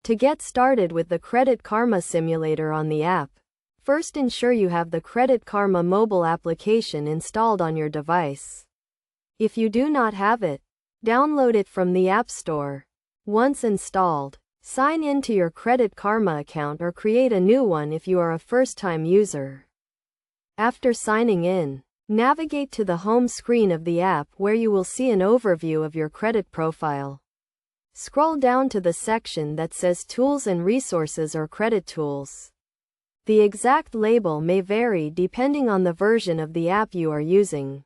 To get started with the Credit Karma Simulator on the app, first ensure you have the Credit Karma mobile application installed on your device. If you do not have it, download it from the App Store. Once installed, sign in to your Credit Karma account or create a new one if you are a first-time user. After signing in, navigate to the home screen of the app where you will see an overview of your credit profile. Scroll down to the section that says Tools and Resources or Credit Tools. The exact label may vary depending on the version of the app you are using,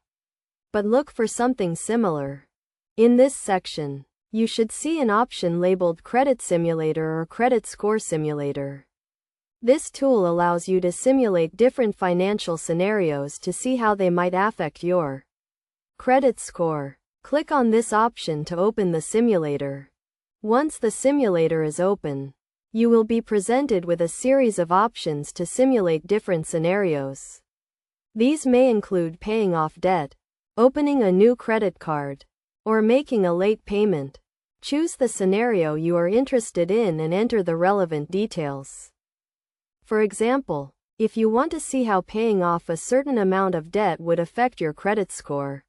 but look for something similar. In this section, you should see an option labeled Credit Simulator or Credit Score Simulator. This tool allows you to simulate different financial scenarios to see how they might affect your credit score. Click on this option to open the simulator. Once the simulator is open, you will be presented with a series of options to simulate different scenarios. These may include paying off debt, opening a new credit card, or making a late payment. Choose the scenario you are interested in and enter the relevant details. For example, if you want to see how paying off a certain amount of debt would affect your credit score,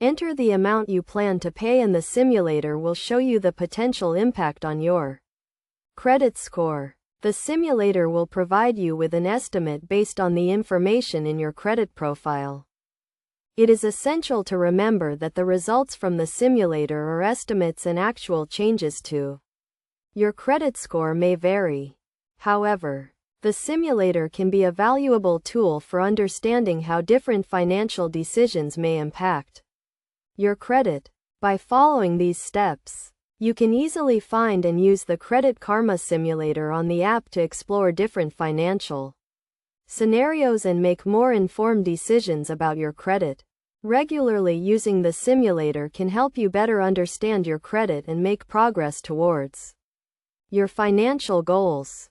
enter the amount you plan to pay and the simulator will show you the potential impact on your credit score. The simulator will provide you with an estimate based on the information in your credit profile. It is essential to remember that the results from the simulator are estimates and actual changes to your credit score may vary. However, the simulator can be a valuable tool for understanding how different financial decisions may impact your credit. By following these steps, you can easily find and use the Credit Karma Simulator on the app to explore different financial scenarios and make more informed decisions about your credit. Regularly using the simulator can help you better understand your credit and make progress towards your financial goals.